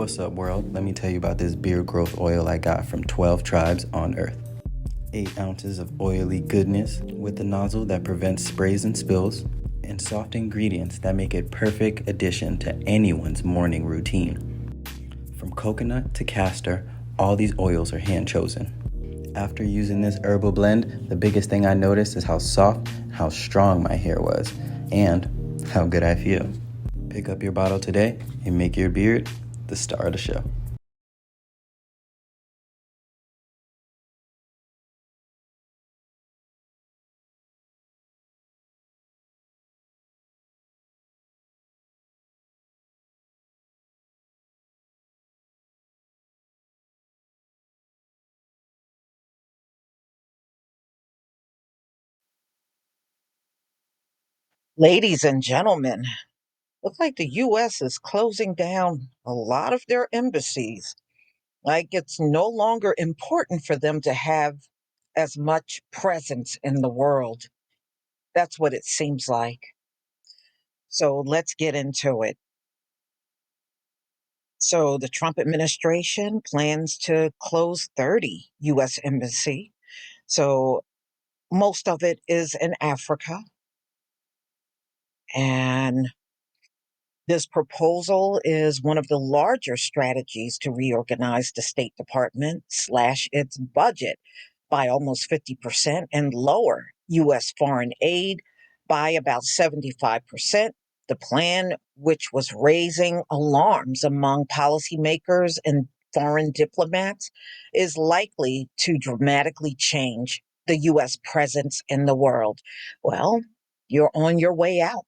What's up, world? Let me tell you about this beard growth oil I got from 12 tribes on Earth. 8 ounces of oily goodness with a nozzle that prevents sprays and spills, and soft ingredients that make it perfect addition to anyone's morning routine. From coconut to castor, all these oils are hand chosen. After using this herbal blend, the biggest thing I noticed is how soft and how strong my hair was, and how good I feel. Pick up your bottle today and make your beard the star of the show. Ladies and gentlemen, looks like the US is closing down a lot of their embassies. Like it's no longer important for them to have as much presence in the world. That's what it seems like. So let's get into it. So the Trump administration plans to close 30 US embassy. So most of it is in Africa, and this proposal is one of the larger strategies to reorganize the State Department, slash its budget by almost 50%, and lower U.S. foreign aid by about 75%. The plan, which was raising alarms among policymakers and foreign diplomats, is likely to dramatically change the U.S. presence in the world. Well, you're on your way out.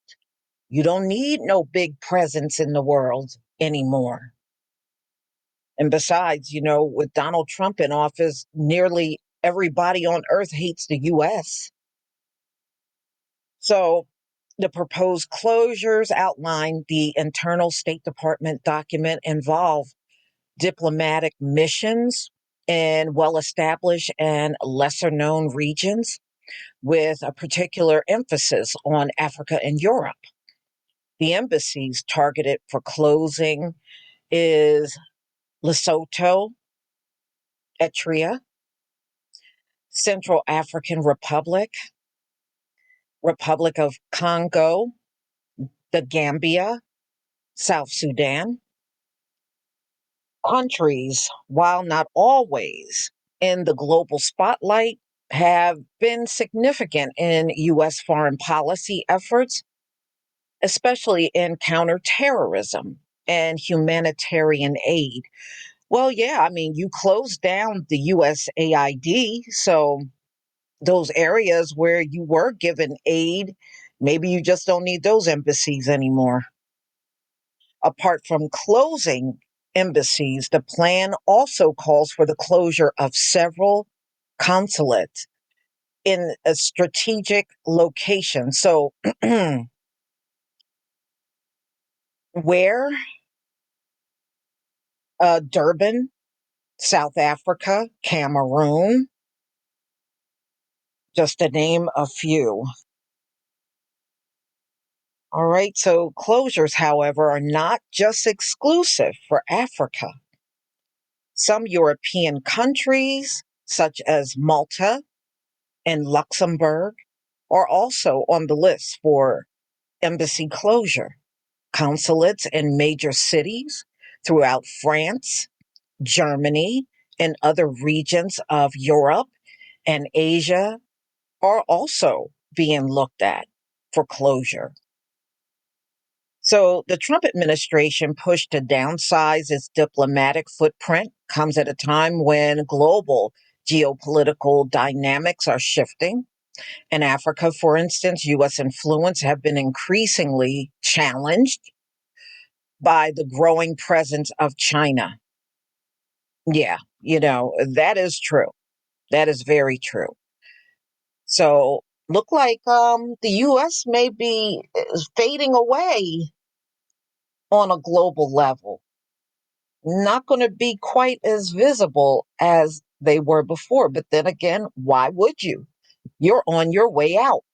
You don't need no big presence in the world anymore. And besides, with Donald Trump in office, nearly everybody on earth hates the US. So the proposed closures outlined the internal State Department document involve diplomatic missions in well established and lesser known regions with a particular emphasis on Africa and Europe. The embassies targeted for closing is Lesotho, Eritrea, Central African Republic, Republic of Congo, the Gambia, South Sudan. Countries, while not always in the global spotlight, have been significant in U.S. foreign policy efforts, especially in counterterrorism and humanitarian aid. Well, yeah, I mean, you closed down the USAID, so those areas where you were given aid, maybe you just don't need those embassies anymore. Apart from closing embassies, the plan also calls for the closure of several consulates in a strategic location. So, where Durban, South Africa, Cameroon, just to name a few. All right, so closures, however, are not just exclusive for Africa. Some European countries, such as Malta and Luxembourg, are also on the list for embassy closure. Consulates in major cities throughout France, Germany, and other regions of Europe and Asia are also being looked at for closure. So the Trump administration push to downsize its diplomatic footprint comes at a time when global geopolitical dynamics are shifting. In Africa, for instance, U.S. influence have been increasingly challenged by the growing presence of China. Yeah, that is true. That is very true. So look like the U.S. may be fading away on a global level, not going to be quite as visible as they were before. But then again, why would you? You're on your way out.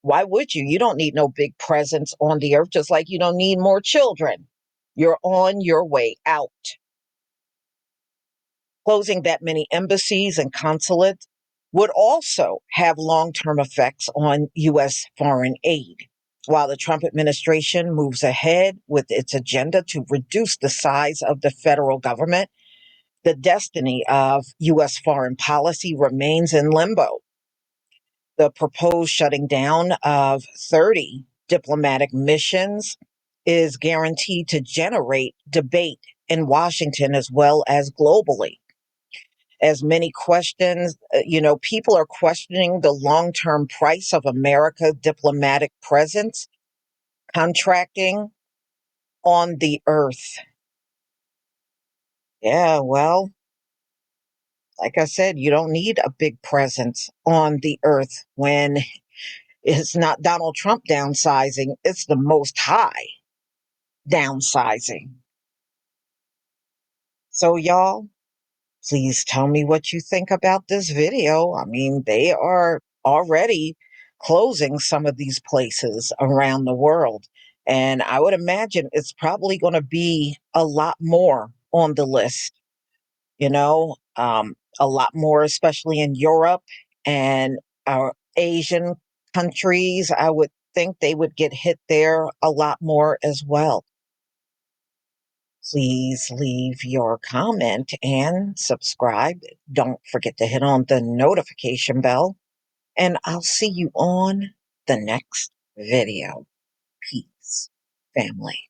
Why would you? You don't need no big presence on the earth, just like you don't need more children. You're on your way out. Closing that many embassies and consulates would also have long-term effects on U.S. foreign aid. While the Trump administration moves ahead with its agenda to reduce the size of the federal government, the destiny of U.S. foreign policy remains in limbo. The proposed shutting down of 30 diplomatic missions is guaranteed to generate debate in Washington as well as globally. As many questions, people are questioning the long term price of America's diplomatic presence, contracting on the earth. Yeah, well, like I said, you don't need a big presence on the earth when it's not Donald Trump downsizing, it's the Most High downsizing. So, y'all, please tell me what you think about this video. I mean, they are already closing some of these places around the world. And I would imagine it's probably going to be a lot more on the list, a lot more, especially in Europe and our Asian countries. I would think they would get hit there a lot more as well. Please leave your comment and subscribe. Don't forget to hit on the notification bell, and I'll see you on the next video. Peace, family.